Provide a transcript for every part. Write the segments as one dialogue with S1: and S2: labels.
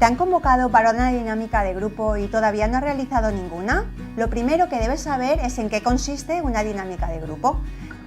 S1: ¿Te han convocado para una dinámica de grupo y todavía no has realizado ninguna? Lo primero que debes saber es en qué consiste una dinámica de grupo.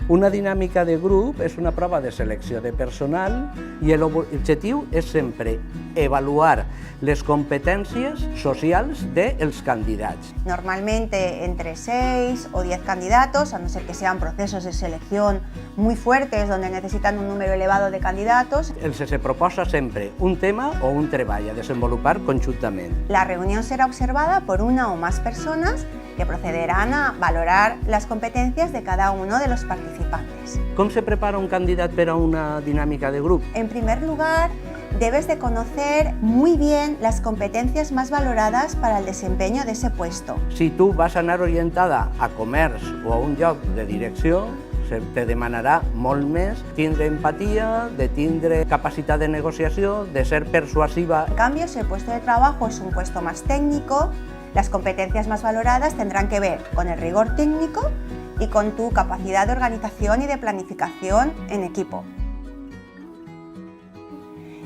S2: Una dinàmica de grup és una prova de selecció de personal i l'objectiu és sempre avaluar les competències socials dels candidats.
S1: Normalmente entre 6 o 10 candidatos, a no ser que sean procesos de selección muy fuertes donde necesitan un número elevado de candidatos.
S2: Se proposa sempre un tema o un treball a desenvolupar conjuntament.
S1: La reunión será observada por una o más personas que procederán a valorar las competencias de cada uno de los participantes.
S2: Com se prepara un candidat per a una dinàmica de grup?
S1: En primer lugar, debes de conocer muy bien las competencias más valoradas para el desempeño de ese puesto.
S2: Si tu vas anar orientada a comerç o a un lloc de direcció, te demanarà molt més tindre empatia, de tindre capacitat de negociació, de ser persuasiva.
S1: En cambio, si el puesto de trabajo es un puesto más técnico, las competencias más valoradas tendrán que ver con el rigor técnico y con tu capacidad de organización y de planificación en equipo.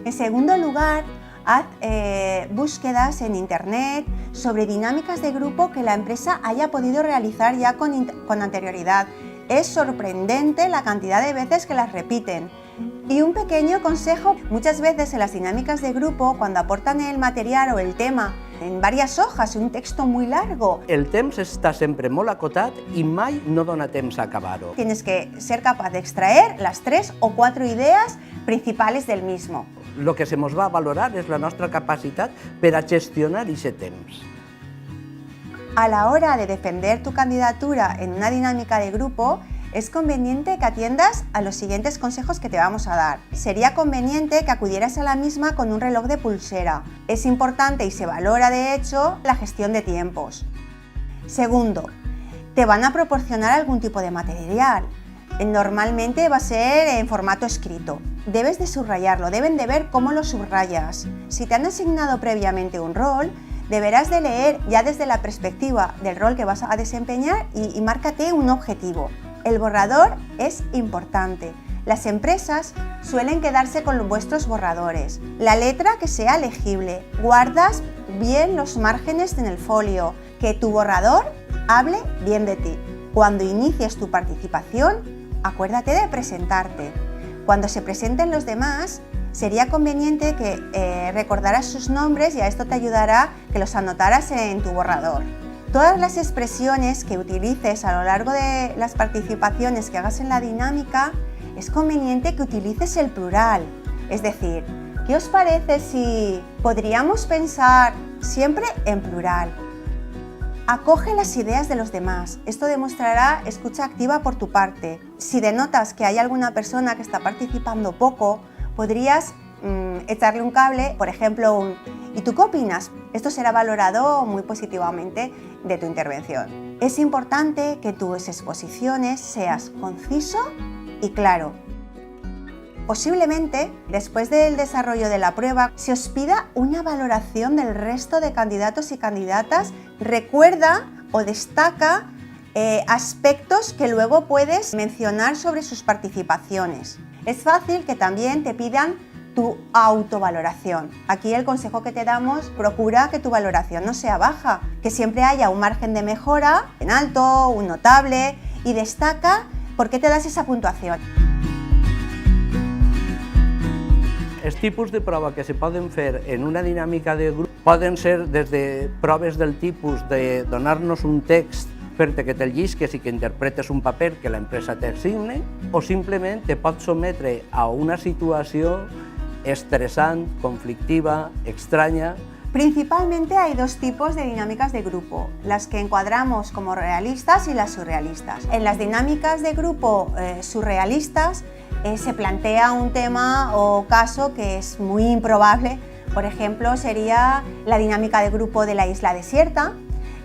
S1: En segundo lugar, haz búsquedas en Internet sobre dinámicas de grupo que la empresa haya podido realizar ya con anterioridad. Es sorprendente la cantidad de veces que las repiten. Y un pequeño consejo, muchas veces en las dinámicas de grupo, cuando aportan el material o el tema en varias hojas, un texto muy largo,
S2: el temps està sempre molt acotat i mai no dona temps a acabar-ho.
S1: Tienes que ser capaz de extraer las 3 o 4 ideas principales del mismo.
S2: Lo que se nos va a valorar és la nostra capacitat per a gestionar aquest temps.
S1: A la hora de defender tu candidatura en una dinámica de grupo, es conveniente que atiendas a los siguientes consejos que te vamos a dar. Sería conveniente que acudieras a la misma con un reloj de pulsera. Es importante y se valora, de hecho, la gestión de tiempos. Segundo, te van a proporcionar algún tipo de material. Normalmente va a ser en formato escrito. Debes de subrayarlo, deben de ver cómo lo subrayas. Si te han asignado previamente un rol, deberás de leer ya desde la perspectiva del rol que vas a desempeñar y márcate un objetivo. El borrador es importante. Las empresas suelen quedarse con vuestros borradores. La letra que sea legible. Guardas bien los márgenes en el folio. Que tu borrador hable bien de ti. Cuando inicies tu participación, acuérdate de presentarte. Cuando se presenten los demás, sería conveniente que recordaras sus nombres y a esto te ayudará que los anotaras en tu borrador. Todas las expresiones que utilices a lo largo de las participaciones que hagas en la dinámica, es conveniente que utilices el plural. Es decir, ¿qué os parece si podríamos pensar siempre en plural? Acoge las ideas de los demás. Esto demostrará escucha activa por tu parte. Si denotas que hay alguna persona que está participando poco, podrías echarle un cable, por ejemplo, ¿y tú qué opinas? Esto será valorado muy positivamente de tu intervención. Es importante que tus exposiciones seas conciso y claro. Posiblemente, después del desarrollo de la prueba, se os pida una valoración del resto de candidatos y candidatas. Recuerda o destaca aspectos que luego puedes mencionar sobre sus participaciones. Es fácil que también te pidan tu autovaloración. Aquí el consejo que te damos, procura que tu valoración no sea baja, que siempre haya un margen de mejora en alto, un notable, y destaca por qué te das esa puntuación.
S2: Els tipus de prova que se poden fer en una dinàmica de grup poden ser des de proves del tipus de donar-nos un text fer-te que te'l llisques i que interpretes un paper que l'empresa t'assigne, o simplement te pots sometre a una situació estresant, conflictiva, extraña.
S1: Principalmente hay dos tipos de dinámicas de grupo, las que encuadramos como realistas y las surrealistas. En las dinámicas de grupo surrealistas se plantea un tema o caso que es muy improbable. Por ejemplo, sería la dinámica de grupo de la isla desierta,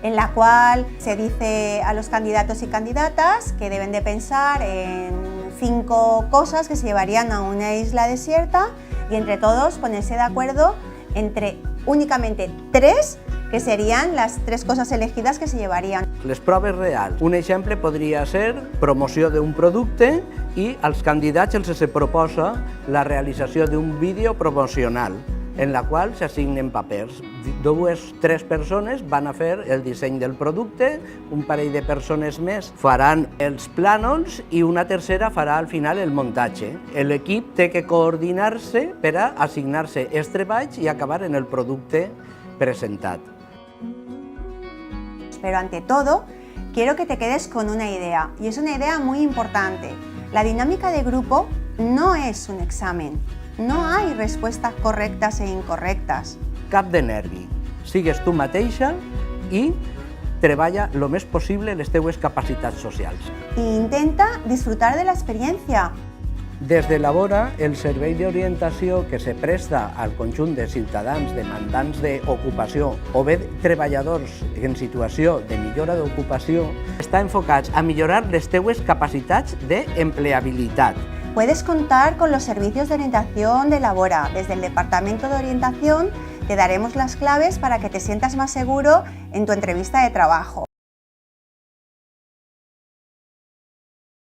S1: en la cual se dice a los candidatos y candidatas que deben de pensar en 5 cosas que se llevarían a una isla desierta y entre todos ponerse de acuerdo entre únicamente 3 que serían las 3 cosas elegidas que se llevarían.
S2: Les proves reals. Un exemple podria ser promoció d'un producte i als candidats els se proposa la realització d'un vídeo promocional. en la qual s'assignen papers. 2-3 persones van a fer el disseny del producte, un parell de persones més faran els plànols i una tercera farà al final el muntatge. L'equip té que coordinar-se per a assignar-se els treballs i acabar en el producte presentat.
S1: Pero ante todo, quiero que te quedes con una idea, y es una idea muy importante. La dinámica de grupo no es un examen. No hay respuestas correctas e incorrectas.
S2: Cap de nervi. Sigues tu mateixa i treballa el més possible les teues capacitats socials.
S1: E intenta disfrutar de la experiencia.
S2: Des d'Elabora, el servei d'orientació que se presta al conjunt de ciutadans demandants d'ocupació o bé treballadors en situació de millora d'ocupació està enfocats a millorar les teues capacitats d'empleabilitat.
S1: Puedes contar con los servicios de orientación de Elabora. Desde el Departamento de Orientación te daremos las claves para que te sientas más seguro en tu entrevista de trabajo.